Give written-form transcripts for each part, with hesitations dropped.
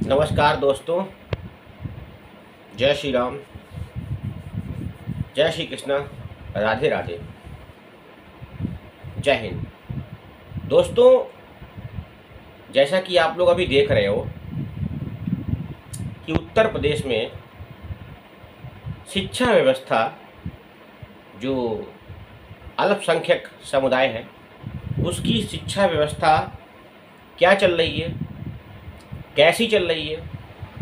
नमस्कार दोस्तों, जय श्री राम, जय श्री कृष्णा, राधे राधे, जय हिंद। दोस्तों, जैसा कि आप लोग अभी देख रहे हो कि उत्तर प्रदेश में शिक्षा व्यवस्था जो अल्पसंख्यक समुदाय है उसकी शिक्षा व्यवस्था क्या चल रही है, कैसी चल रही है,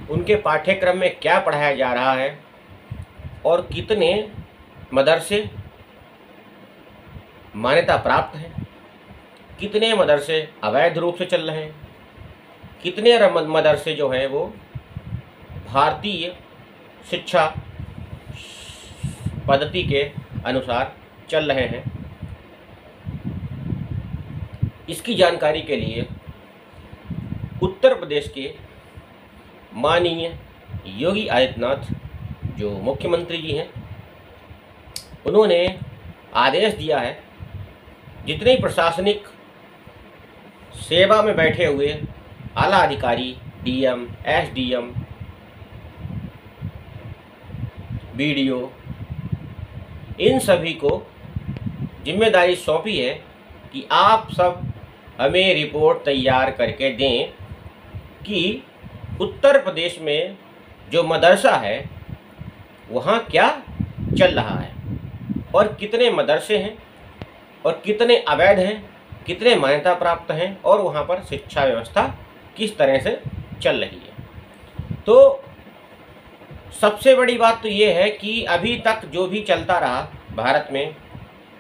उनके पाठ्यक्रम में क्या पढ़ाया जा रहा है और कितने मदरसे मान्यता प्राप्त हैं, कितने मदरसे अवैध रूप से चल रहे हैं, कितने मदरसे जो हैं वो भारतीय शिक्षा पद्धति के अनुसार चल रहे हैं। इसकी जानकारी के लिए उत्तर प्रदेश के माननीय योगी आदित्यनाथ जो मुख्यमंत्री जी हैं, उन्होंने आदेश दिया है जितने प्रशासनिक सेवा में बैठे हुए आला अधिकारी, डीएम, एसडीएम, बीडीओ, इन सभी को जिम्मेदारी सौंपी है कि आप सब हमें रिपोर्ट तैयार करके दें कि उत्तर प्रदेश में जो मदरसा है वहाँ क्या चल रहा है और कितने मदरसे हैं और कितने अवैध हैं, कितने मान्यता प्राप्त हैं और वहाँ पर शिक्षा व्यवस्था किस तरह से चल रही है। तो सबसे बड़ी बात तो ये है कि अभी तक जो भी चलता रहा भारत में,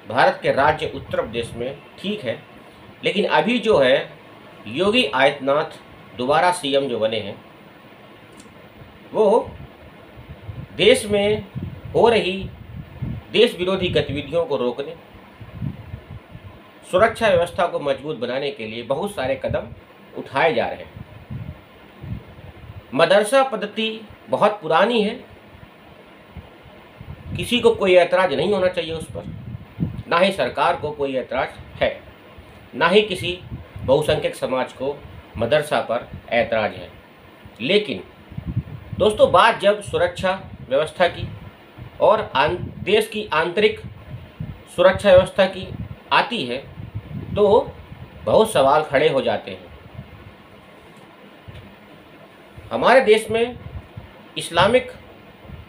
भारत के राज्य उत्तर प्रदेश में ठीक है, लेकिन अभी जो है योगी आदित्यनाथ दोबारा सीएम जो बने हैं वो देश में हो रही देश विरोधी गतिविधियों को रोकने, सुरक्षा व्यवस्था को मजबूत बनाने के लिए बहुत सारे कदम उठाए जा रहे हैं। मदरसा पद्धति बहुत पुरानी है, किसी को कोई ऐतराज़ नहीं होना चाहिए उस पर, ना ही सरकार को कोई ऐतराज़ है, ना ही किसी बहुसंख्यक समाज को मदरसा पर ऐतराज़ है। लेकिन दोस्तों, बात जब सुरक्षा व्यवस्था की और देश की आंतरिक सुरक्षा व्यवस्था की आती है तो बहुत सवाल खड़े हो जाते हैं। हमारे देश में इस्लामिक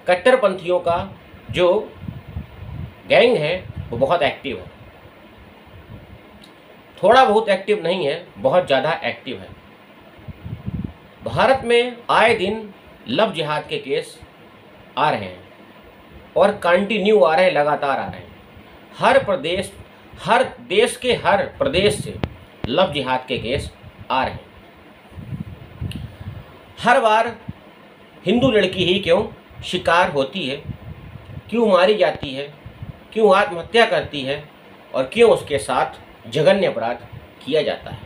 कट्टरपंथियों का जो गैंग है वो बहुत एक्टिव है, थोड़ा बहुत एक्टिव नहीं है, बहुत ज़्यादा एक्टिव है। भारत में आए दिन लव जिहाद के केस आ रहे हैं और कंटिन्यू आ रहे हैं, लगातार आ रहे हैं। हर देश के हर प्रदेश से लव जिहाद के केस आ रहे हैं। हर बार हिंदू लड़की ही क्यों शिकार होती है, क्यों मारी जाती है, क्यों आत्महत्या करती है और क्यों उसके साथ जघन्य अपराध किया जाता है।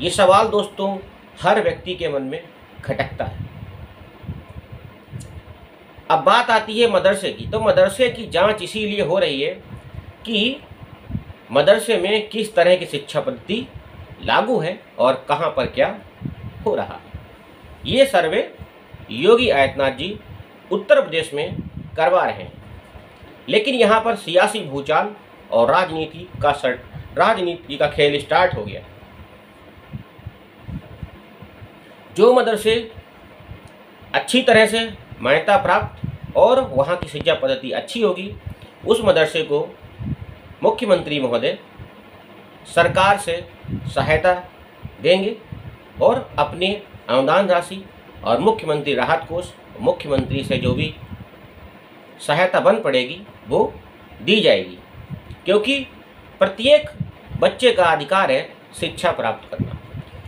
ये सवाल दोस्तों हर व्यक्ति के मन में खटकता है। अब बात आती है मदरसे की, तो मदरसे की जांच इसीलिए हो रही है कि मदरसे में किस तरह की शिक्षा पद्धति लागू है और कहां पर क्या हो रहा है। ये सर्वे योगी आदित्यनाथ जी उत्तर प्रदेश में करवा रहे हैं, लेकिन यहाँ पर सियासी भूचाल और राजनीति का खेल स्टार्ट हो गया। जो मदरसे अच्छी तरह से मान्यता प्राप्त और वहाँ की शिक्षा पद्धति अच्छी होगी, उस मदरसे को मुख्यमंत्री महोदय सरकार से सहायता देंगे और अपने अनुदान राशि और मुख्यमंत्री राहत कोष, मुख्यमंत्री से जो भी सहायता बन पड़ेगी वो दी जाएगी, क्योंकि प्रत्येक बच्चे का अधिकार है शिक्षा प्राप्त करना।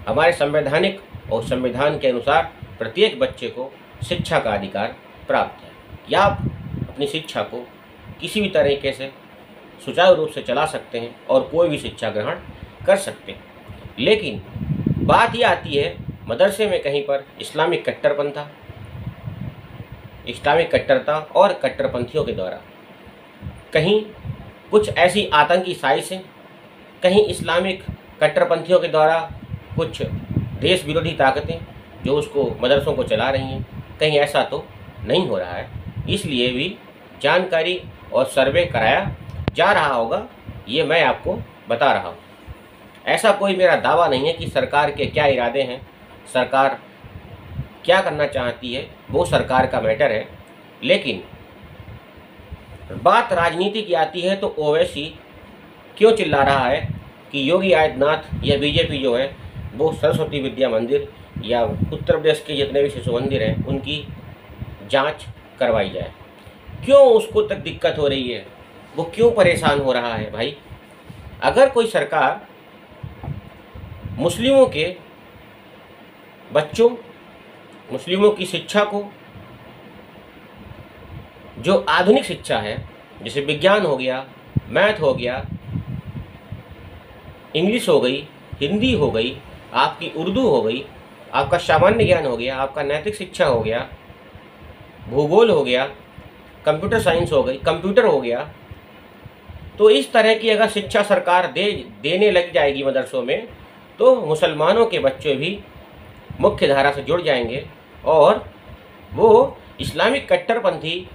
हमारे संवैधानिक और संविधान के अनुसार प्रत्येक बच्चे को शिक्षा का अधिकार प्राप्त है कि आप अपनी शिक्षा को किसी भी तरीके से सुचारू रूप से चला सकते हैं और कोई भी शिक्षा ग्रहण कर सकते हैं। लेकिन बात यह आती है मदरसे में कहीं पर इस्लामिक कट्टरता और कट्टरपंथियों के द्वारा कहीं कुछ ऐसी आतंकी साजिशें, कहीं इस्लामिक कट्टरपंथियों के द्वारा कुछ देश विरोधी ताकतें जो उसको मदरसों को चला रही हैं, कहीं ऐसा तो नहीं हो रहा है। इसलिए भी जानकारी और सर्वे कराया जा रहा होगा, ये मैं आपको बता रहा हूँ। ऐसा कोई मेरा दावा नहीं है कि सरकार के क्या इरादे हैं, सरकार क्या करना चाहती है, वो सरकार का मैटर है। लेकिन बात राजनीति की आती है तो ओवैसी क्यों चिल्ला रहा है कि योगी आदित्यनाथ या बीजेपी जो है वो सरस्वती विद्या मंदिर या उत्तर प्रदेश के जितने भी शिशु मंदिर हैं उनकी जांच करवाई जाए। क्यों उसको तक दिक्कत हो रही है, वो क्यों परेशान हो रहा है? भाई, अगर कोई सरकार मुस्लिमों के बच्चों, मुस्लिमों की शिक्षा को, जो आधुनिक शिक्षा है जैसे विज्ञान हो गया, मैथ हो गया, इंग्लिश हो गई, हिंदी हो गई, आपकी उर्दू हो गई, आपका सामान्य ज्ञान हो गया, आपका नैतिक शिक्षा हो गया, भूगोल हो गया, कंप्यूटर साइंस हो गई, कंप्यूटर हो गया, तो इस तरह की अगर शिक्षा सरकार देने लग जाएगी मदरसों में तो मुसलमानों के बच्चे भी मुख्य धारा से जुड़ जाएंगे और वो इस्लामिक कट्टरपंथी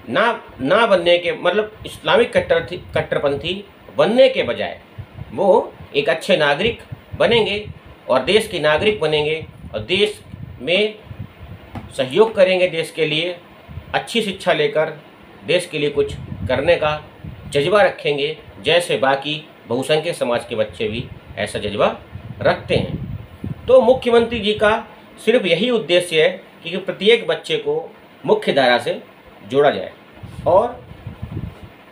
ना बनने के, मतलब इस्लामिक कट्टरपंथी बनने के बजाय वो एक अच्छे नागरिक बनेंगे और देश के नागरिक बनेंगे और देश में सहयोग करेंगे, देश के लिए अच्छी शिक्षा लेकर देश के लिए कुछ करने का जज्बा रखेंगे, जैसे बाकी बहुसंख्यक समाज के बच्चे भी ऐसा जज्बा रखते हैं। तो मुख्यमंत्री जी का सिर्फ यही उद्देश्य है कि प्रत्येक बच्चे को मुख्य धारा से जोड़ा जाए और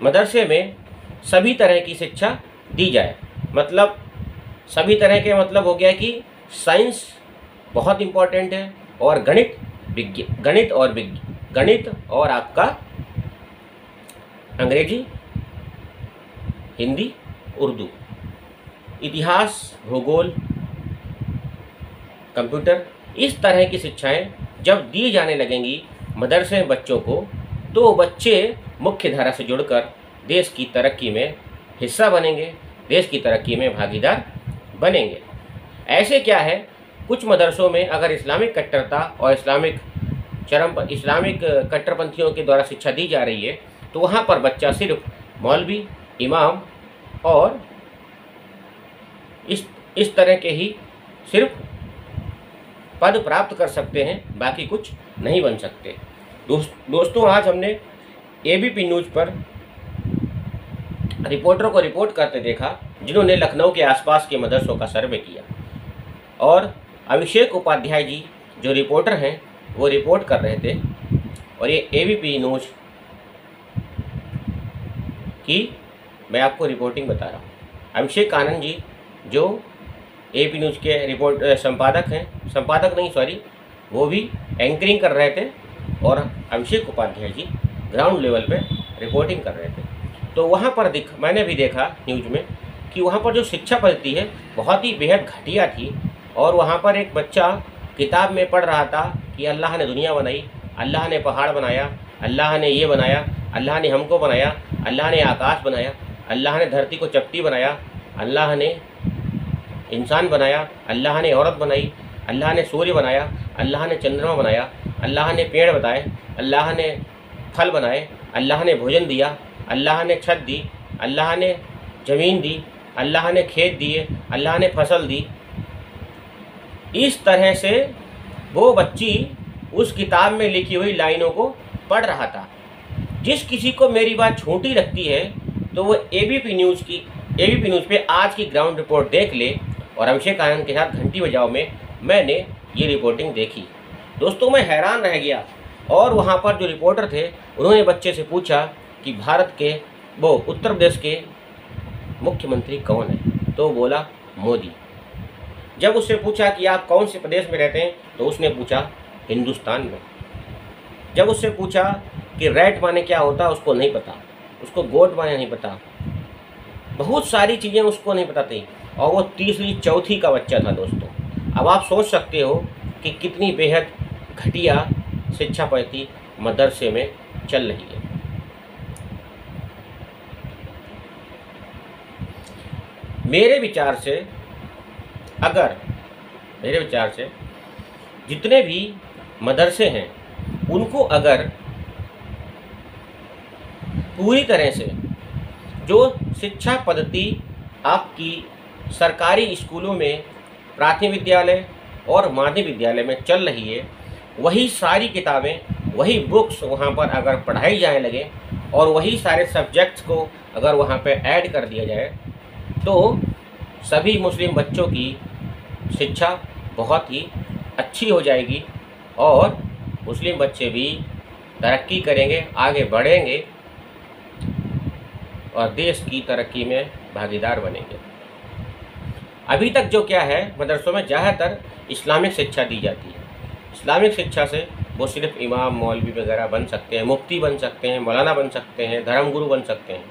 मदरसे में सभी तरह की शिक्षा दी जाए। मतलब सभी तरह के मतलब हो गया कि साइंस बहुत इम्पोर्टेंट है और गणित और आपका अंग्रेजी, हिंदी, उर्दू, इतिहास, भूगोल, कंप्यूटर, इस तरह की शिक्षाएं जब दी जाने लगेंगी मदरसे में बच्चों को तो बच्चे मुख्य धारा से जुड़कर देश की तरक्की में हिस्सा बनेंगे, देश की तरक्की में भागीदार बनेंगे। ऐसे क्या है, कुछ मदरसों में अगर इस्लामिक कट्टरता और इस्लामिक कट्टरपंथियों के द्वारा शिक्षा दी जा रही है तो वहाँ पर बच्चा सिर्फ मौलवी, इमाम और इस तरह के ही सिर्फ पद प्राप्त कर सकते हैं, बाकी कुछ नहीं बन सकते। दोस्तों, आज हमने एबीपी न्यूज़ पर रिपोर्टरों को रिपोर्ट करते देखा जिन्होंने लखनऊ के आसपास के मदरसों का सर्वे किया और अभिषेक उपाध्याय जी जो रिपोर्टर हैं वो रिपोर्ट कर रहे थे और ये एबीपी न्यूज़ की मैं आपको रिपोर्टिंग बता रहा हूँ। अभिषेक आनंद जी जो एबीपी न्यूज़ के संपादक नहीं सॉरी, वो भी एंकरिंग कर रहे थे और अभिषेक उपाध्याय जी ग्राउंड लेवल पे रिपोर्टिंग कर रहे थे। तो वहाँ पर मैंने भी देखा न्यूज़ में कि वहाँ पर जो शिक्षा पद्धति है बहुत ही बेहद घटिया थी और वहाँ पर एक बच्चा किताब में पढ़ रहा था कि अल्लाह ने दुनिया बनाई, अल्लाह ने पहाड़ बनाया, अल्लाह ने ये बनाया, अल्लाह ने हमको बनाया, अल्लाह ने आकाश बनाया, अल्लाह ने धरती को चपटी बनाया, अल्लाह ने इंसान बनाया, अल्लाह ने औरत बनाई, अल्लाह ने सूर्य बनाया, अल्लाह ने चंद्रमा बनाया, अल्लाह ने पेड़ बताए, अल्लाह ने फल बनाए, अल्लाह ने भोजन दिया, अल्लाह ने छत दी, अल्लाह ने ज़मीन दी, अल्लाह ने खेत दिए, अल्लाह ने फसल दी। इस तरह से वो बच्ची उस किताब में लिखी हुई लाइनों को पढ़ रहा था। जिस किसी को मेरी बात छोटी लगती है तो वो एबीपी न्यूज़ पे आज की ग्राउंड रिपोर्ट देख ले और अभिषेक आनंद के साथ घंटी बजाओ में मैंने ये रिपोर्टिंग देखी। दोस्तों, मैं हैरान रह गया और वहाँ पर जो रिपोर्टर थे उन्होंने बच्चे से पूछा कि भारत के उत्तर प्रदेश के मुख्यमंत्री कौन है, तो बोला मोदी। जब उससे पूछा कि आप कौन से प्रदेश में रहते हैं तो उसने पूछा हिंदुस्तान में। जब उससे पूछा कि रैट माने क्या होता है उसको नहीं पता, उसको गोट माने नहीं पता, बहुत सारी चीज़ें उसको नहीं पता थी और वो तीसरी चौथी का बच्चा था। दोस्तों, अब आप सोच सकते हो कि कितनी बेहद घटिया शिक्षा पद्धति मदरसे में चल रही है। मेरे विचार से जितने भी मदरसे हैं उनको अगर पूरी तरह से जो शिक्षा पद्धति आपकी सरकारी स्कूलों में प्राथमिक विद्यालय और माध्यमिक विद्यालय में चल रही है, वही सारी किताबें, वही बुक्स वहाँ पर अगर पढ़ाई जाने लगे और वही सारे सब्जेक्ट्स को अगर वहाँ पे ऐड कर दिया जाए तो सभी मुस्लिम बच्चों की शिक्षा बहुत ही अच्छी हो जाएगी और मुस्लिम बच्चे भी तरक्की करेंगे, आगे बढ़ेंगे और देश की तरक्की में भागीदार बनेंगे। अभी तक जो क्या है, मदरसों में ज़्यादातर इस्लामिक शिक्षा दी जाती है। इस्लामिक शिक्षा से वो सिर्फ इमाम, मौलवी वगैरह बन सकते हैं, मुफ्ती बन सकते हैं, मौलाना बन सकते हैं, धर्मगुरु बन सकते हैं।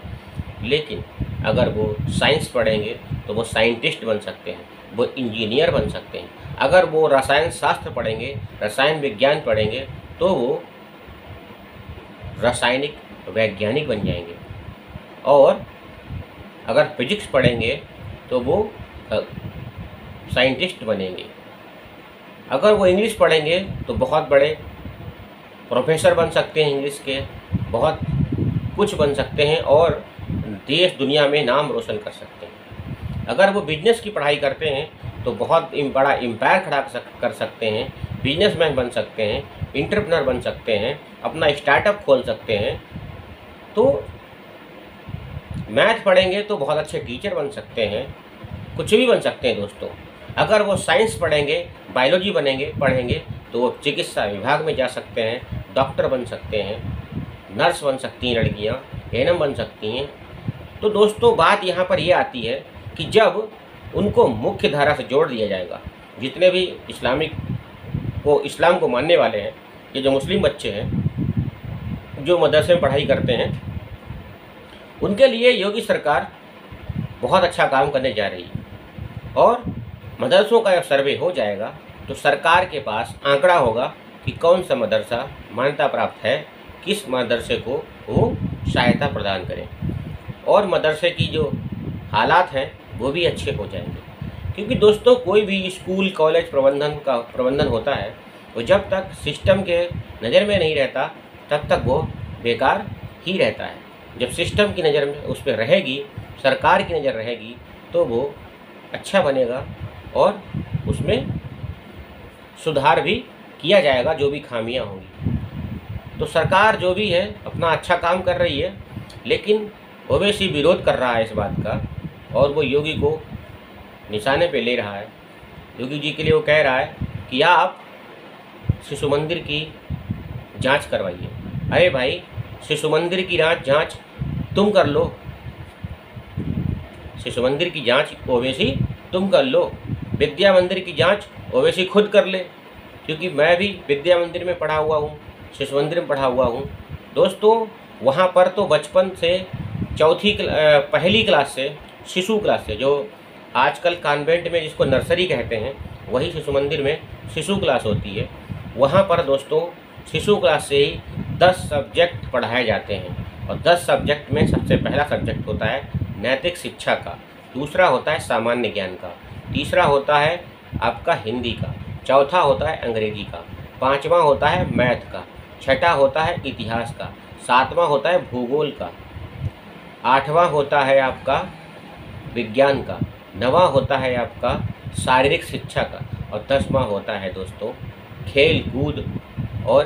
लेकिन अगर वो साइंस पढ़ेंगे तो वो साइंटिस्ट बन सकते हैं, वो इंजीनियर बन सकते हैं। अगर वो रसायन शास्त्र पढ़ेंगे, रसायन विज्ञान पढ़ेंगे तो वो रासायनिक वैज्ञानिक बन जाएंगे। और अगर फिजिक्स पढ़ेंगे तो वो साइंटिस्ट बनेंगे। अगर वो इंग्लिश पढ़ेंगे तो बहुत बड़े प्रोफेसर बन सकते हैं, इंग्लिश के बहुत कुछ बन सकते हैं और देश दुनिया में नाम रोशन कर सकते हैं। अगर वो बिजनेस की पढ़ाई करते हैं तो बहुत बड़ा एम्पायर खड़ा कर सकते हैं, बिजनेसमैन बन सकते हैं, एंटरप्रेन्योर बन सकते हैं, अपना स्टार्टअप खोल सकते हैं। तो मैथ पढ़ेंगे तो बहुत अच्छे टीचर बन सकते हैं, कुछ भी बन सकते हैं दोस्तों। अगर वो साइंस पढ़ेंगे, बायोलॉजी पढ़ेंगे तो वो चिकित्सा विभाग में जा सकते हैं, डॉक्टर बन सकते हैं, नर्स बन सकती हैं, लड़कियाँ एएनएम बन सकती हैं। तो दोस्तों बात यहाँ पर ये आती है कि जब उनको मुख्य धारा से जोड़ दिया जाएगा, जितने भी इस्लाम को मानने वाले हैं, ये जो मुस्लिम बच्चे हैं जो मदरसे में पढ़ाई करते हैं, उनके लिए योगी सरकार बहुत अच्छा काम करने जा रही है। और मदरसों का जब सर्वे हो जाएगा तो सरकार के पास आंकड़ा होगा कि कौन सा मदरसा मान्यता प्राप्त है, किस मदरसे को वो सहायता प्रदान करें, और मदरसे की जो हालात हैं वो भी अच्छे हो जाएंगे। क्योंकि दोस्तों कोई भी स्कूल कॉलेज प्रबंधन होता है वो जब तक सिस्टम के नज़र में नहीं रहता तब तक वो बेकार ही रहता है। जब सिस्टम की नज़र में उस पर रहेगी, सरकार की नज़र रहेगी, तो वो अच्छा बनेगा और उसमें सुधार भी किया जाएगा जो भी खामियां होंगी। तो सरकार जो भी है अपना अच्छा काम कर रही है, लेकिन ओवैसी विरोध कर रहा है इस बात का और वो योगी को निशाने पे ले रहा है। योगी जी के लिए वो कह रहा है कि आप शिशु मंदिर की जांच करवाइए। अरे भाई, शिशु मंदिर की जांच तुम कर लो, शिशु मंदिर की जांच ओवैसी तुम कर लो, विद्या मंदिर की जांच ओवैसी खुद कर ले। क्योंकि मैं भी विद्या मंदिर में पढ़ा हुआ हूँ, शिशु मंदिर में पढ़ा हुआ हूँ दोस्तों। वहाँ पर तो बचपन से पहली क्लास से शिशु क्लास से, जो आजकल कॉन्वेंट में जिसको नर्सरी कहते हैं, वही शिशु मंदिर में शिशु क्लास होती है। वहाँ पर दोस्तों शिशु क्लास से ही 10 सब्जेक्ट पढ़ाए जाते हैं और 10 सब्जेक्ट में सबसे पहला सब्जेक्ट होता है नैतिक शिक्षा का, दूसरा होता है सामान्य ज्ञान का, तीसरा होता है आपका हिंदी का, चौथा होता है अंग्रेजी का, पांचवा होता है मैथ का, छठा होता है इतिहास का, सातवां होता है भूगोल का, आठवां होता है आपका विज्ञान का, नवां होता है आपका शारीरिक शिक्षा का और 10वां होता है दोस्तों खेल कूद और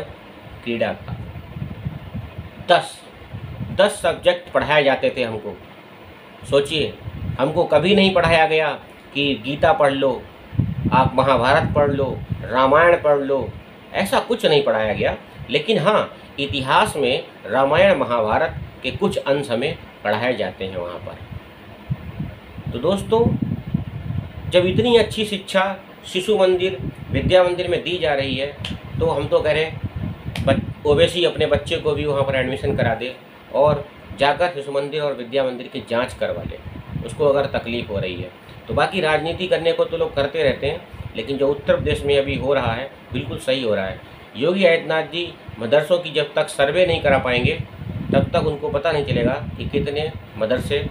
क्रीड़ा का। 10 सब्जेक्ट पढ़ाए जाते थे हमको। सोचिए, हमको कभी नहीं पढ़ाया गया कि गीता पढ़ लो, आप महाभारत पढ़ लो, रामायण पढ़ लो, ऐसा कुछ नहीं पढ़ाया गया। लेकिन हाँ, इतिहास में रामायण महाभारत के कुछ अंश हमें पढ़ाए जाते हैं वहाँ पर। तो दोस्तों जब इतनी अच्छी शिक्षा शिशु मंदिर विद्या मंदिर में दी जा रही है तो हम तो कह रहे हैं ओवैसी अपने बच्चे को भी वहाँ पर एडमिशन करा दे और जाकर शिशु मंदिर और विद्या मंदिर की जांच करवा ले, उसको अगर तकलीफ़ हो रही है तो। बाकी राजनीति करने को तो लोग करते रहते हैं, लेकिन जो उत्तर प्रदेश में अभी हो रहा है बिल्कुल सही हो रहा है। योगी आदित्यनाथ जी मदरसों की जब तक सर्वे नहीं करा पाएंगे तब तक उनको पता नहीं चलेगा कि कितने मदरसे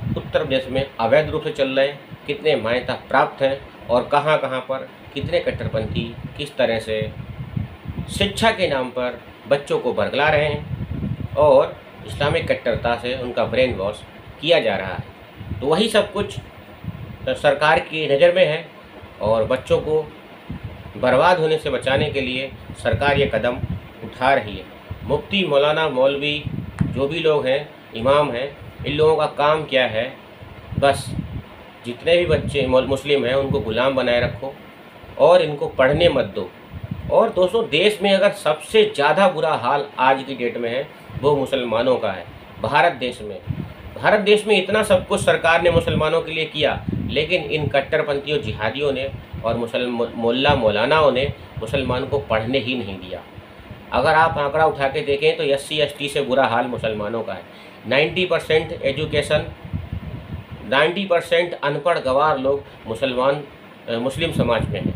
उत्तर प्रदेश में अवैध रूप से चल रहे हैं, कितने मान्यता प्राप्त हैं और कहाँ कहाँ पर कितने कट्टरपंथी किस तरह से शिक्षा के नाम पर बच्चों को बरगला रहे हैं और इस्लामिक कट्टरता से उनका ब्रेन वॉश किया जा रहा है। तो वही सब कुछ सरकार की नज़र में है और बच्चों को बर्बाद होने से बचाने के लिए सरकार ये कदम उठा रही है। मुफ्ती, मौलाना, मौलवी, जो भी लोग हैं, इमाम हैं, इन लोगों का काम क्या है? बस जितने भी बच्चे मुस्लिम हैं उनको गुलाम बनाए रखो और इनको पढ़ने मत दो। और दोस्तों, देश में अगर सबसे ज़्यादा बुरा हाल आज की डेट में है वो मुसलमानों का है। भारत देश में इतना सब कुछ सरकार ने मुसलमानों के लिए किया, लेकिन इन कट्टरपंथियों, जिहादियों ने और मुल्ला मौलानाओं ने मुसलमान को पढ़ने ही नहीं दिया। अगर आप आंकड़ा उठा के देखें तो SC ST से बुरा हाल मुसलमानों का है। 90% एजुकेशन, 90% अनपढ़ गवार लोग मुस्लिम समाज में हैं,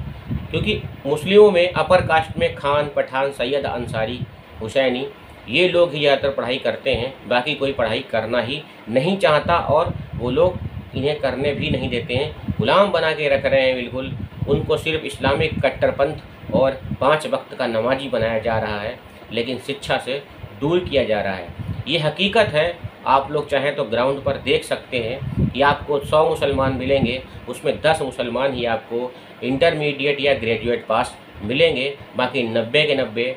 क्योंकि मुस्लिमों में अपर कास्ट में खान, पठान, सैयद, अंसारी, हुसैनी, ये लोग ही ज़्यादातर पढ़ाई करते हैं। बाकी कोई पढ़ाई करना ही नहीं चाहता और वो लोग इन्हें करने भी नहीं देते हैं, गुलाम बना के रख रहे हैं। बिल्कुल उनको सिर्फ इस्लामिक कट्टरपंथ और 5 वक्त का नमाजी बनाया जा रहा है, लेकिन शिक्षा से दूर किया जा रहा है। ये हकीकत है। आप लोग चाहें तो ग्राउंड पर देख सकते हैं कि आपको 100 मुसलमान मिलेंगे, उसमें 10 मुसलमान ही आपको इंटरमीडिएट या ग्रेजुएट पास मिलेंगे। बाकी 90 के 90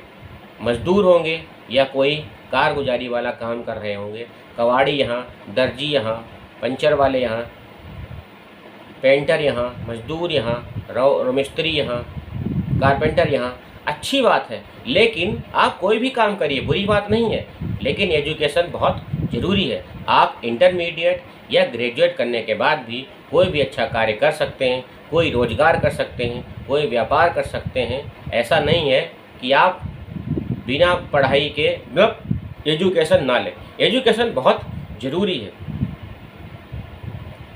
मजदूर होंगे या कोई कारगुजारी वाला काम कर रहे होंगे। कवाड़ी यहाँ, दर्जी यहाँ, पंचर वाले यहाँ, पेंटर यहाँ, मजदूर यहाँ, मिस्त्री यहाँ, कारपेंटर यहाँ। अच्छी बात है, लेकिन आप कोई भी काम करिए, बुरी बात नहीं है, लेकिन एजुकेशन बहुत ज़रूरी है। आप इंटरमीडिएट या ग्रेजुएट करने के बाद भी कोई भी अच्छा कार्य कर सकते हैं, कोई रोज़गार कर सकते हैं, कोई व्यापार कर सकते हैं। ऐसा नहीं है कि आप बिना पढ़ाई के मतलब एजुकेशन ना लें। एजुकेशन बहुत ज़रूरी है।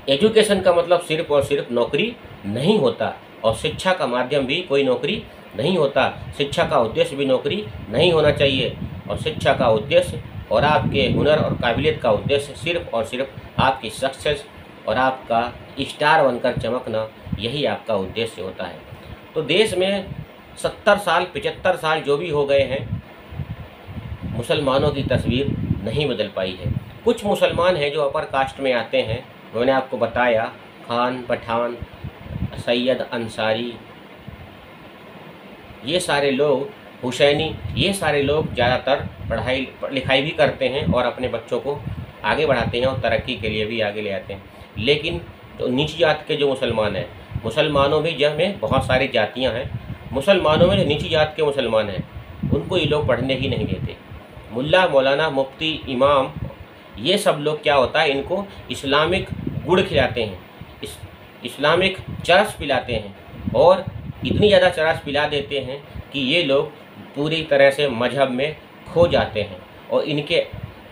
एजुकेशन का मतलब सिर्फ और सिर्फ नौकरी नहीं होता, और शिक्षा का माध्यम भी कोई नौकरी नहीं होता। शिक्षा का उद्देश्य भी नौकरी नहीं होना चाहिए, और शिक्षा का उद्देश्य और आपके हुनर और काबिलियत का उद्देश्य सिर्फ और सिर्फ आपकी सक्सेस और आपका स्टार बनकर चमकना, यही आपका उद्देश्य होता है। तो देश में 70 साल 75 साल जो भी हो गए हैं, मुसलमानों की तस्वीर नहीं बदल पाई है। कुछ मुसलमान हैं जो अपर कास्ट में आते हैं, मैंने आपको बताया, खान, पठान, सैयद, अंसारी, ये सारे लोग, हुसैनी, ये सारे लोग ज़्यादातर पढ़ाई लिखाई भी करते हैं और अपने बच्चों को आगे बढ़ाते हैं और तरक्की के लिए भी आगे ले आते हैं। लेकिन तो नीची जात के जो मुसलमान हैं, मुसलमानों भी जब में बहुत सारी जातियां हैं, मुसलमानों में जो नीची जात के मुसलमान हैं उनको ये लोग पढ़ने ही नहीं देते। मुल्ला, मौलाना, मुफ्ती, इमाम, ये सब लोग क्या होता है, इनको इस्लामिक गुड़ खिलाते हैं, इस्लामिक चरस पिलाते हैं, और इतनी ज़्यादा चरस पिला देते हैं कि ये लोग पूरी तरह से मजहब में खो जाते हैं और इनके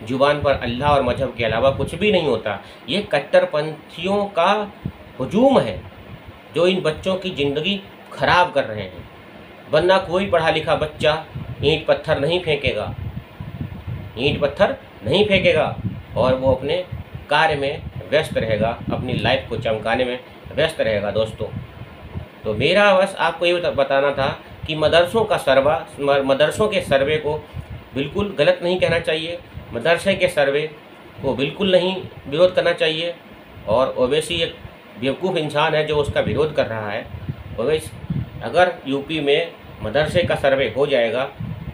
जुबान पर अल्लाह और मजहब के अलावा कुछ भी नहीं होता। ये कट्टरपंथियों का हुजूम है जो इन बच्चों की ज़िंदगी खराब कर रहे हैं। वरना कोई पढ़ा लिखा बच्चा ईंट पत्थर नहीं फेंकेगा, ईंट पत्थर नहीं फेंकेगा, और वो अपने कार्य में व्यस्त रहेगा, अपनी लाइफ को चमकाने में व्यस्त रहेगा। दोस्तों, तो मेरा बस आपको ये बताना था कि मदरसों के सर्वे को बिल्कुल गलत नहीं कहना चाहिए, मदरसे के सर्वे को बिल्कुल नहीं विरोध करना चाहिए। और ओवैसी एक बेवकूफ़ इंसान है जो उसका विरोध कर रहा है। ओवैसी, अगर यूपी में मदरसे का सर्वे हो जाएगा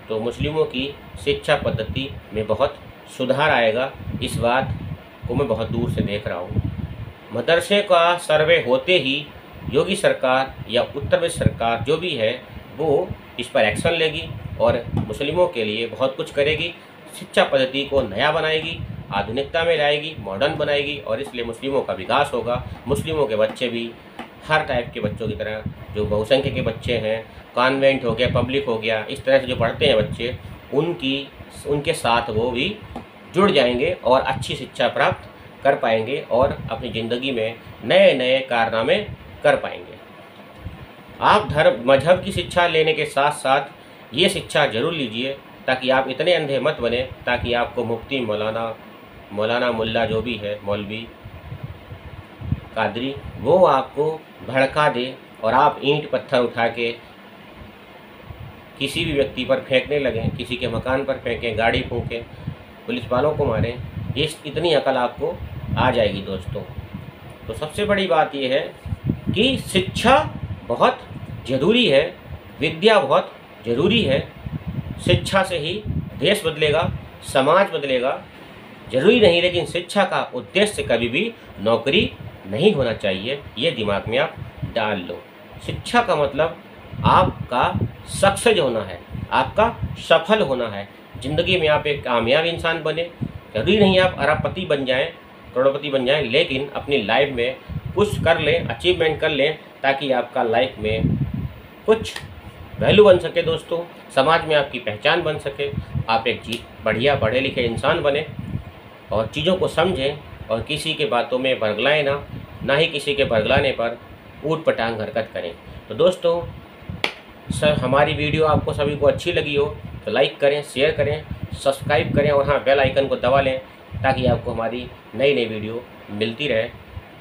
तो मुस्लिमों की शिक्षा पद्धति में बहुत सुधार आएगा। इस बात को मैं बहुत दूर से देख रहा हूँ। मदरसे का सर्वे होते ही योगी सरकार या उत्तर प्रदेश सरकार जो भी है वो इस पर एक्शन लेगी और मुस्लिमों के लिए बहुत कुछ करेगी। शिक्षा पद्धति को नया बनाएगी, आधुनिकता में लाएगी, मॉडर्न बनाएगी, और इसलिए मुस्लिमों का विकास होगा। मुस्लिमों के बच्चे भी हर टाइप के बच्चों की तरह, जो बहुसंख्यक के बच्चे हैं, कॉन्वेंट हो गया, पब्लिक हो गया, इस तरह से जो पढ़ते हैं बच्चे, उनके साथ वो भी जुड़ जाएंगे और अच्छी शिक्षा प्राप्त कर पाएंगे और अपनी ज़िंदगी में नए नए कारनामे कर पाएंगे। आप मजहब की शिक्षा लेने के साथ साथ ये शिक्षा जरूर लीजिए, ताकि आप इतने अंधे मत बने ताकि आपको मुफ्ती, मौलाना, मुल्ला जो भी है, मौलवी, कादरी, वो आपको भड़का दे और आप ईंट पत्थर उठा के किसी भी व्यक्ति पर फेंकने लगें, किसी के मकान पर फेंकें, गाड़ी फूंकें, पुलिस वालों को मारें, ये इतनी अकल आपको आ जाएगी दोस्तों। तो सबसे बड़ी बात ये है कि शिक्षा बहुत ज़रूरी है, विद्या बहुत ज़रूरी है। शिक्षा से ही देश बदलेगा, समाज बदलेगा। ज़रूरी नहीं, लेकिन शिक्षा का उद्देश्य कभी भी नौकरी नहीं होना चाहिए, ये दिमाग में आप डाल लो। शिक्षा का मतलब आपका सक्सेस होना है, आपका सफल होना है। ज़िंदगी में आप एक कामयाब इंसान बने। ज़रूरी नहीं आप अरबपति बन जाएं, करोड़पति बन जाएं, लेकिन अपनी लाइफ में कुछ कर लें, अचीवमेंट कर लें, ताकि आपका लाइफ में कुछ वैल्यू बन सके दोस्तों, समाज में आपकी पहचान बन सके, आप एक बढ़िया पढ़े लिखे इंसान बने और चीज़ों को समझें और किसी के बातों में बरगलाएं ना ही किसी के बरगलाने पर ऊट पटांग हरकत करें। तो दोस्तों, सर हमारी वीडियो आपको सभी को अच्छी लगी हो तो लाइक करें, शेयर करें, सब्सक्राइब करें और हाँ, बेल आइकन को दबा लें ताकि आपको हमारी नई नई वीडियो मिलती रहे।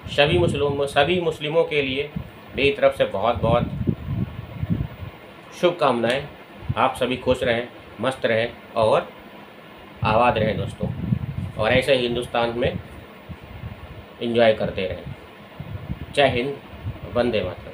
सभी मुस्लिमों के लिए मेरी तरफ से बहुत बहुत शुभकामनाएं। आप सभी खुश रहें, मस्त रहें और आबाद रहें दोस्तों, और ऐसे ही हिंदुस्तान में एंजॉय करते रहें। जय हिंद, वंदे मातरम।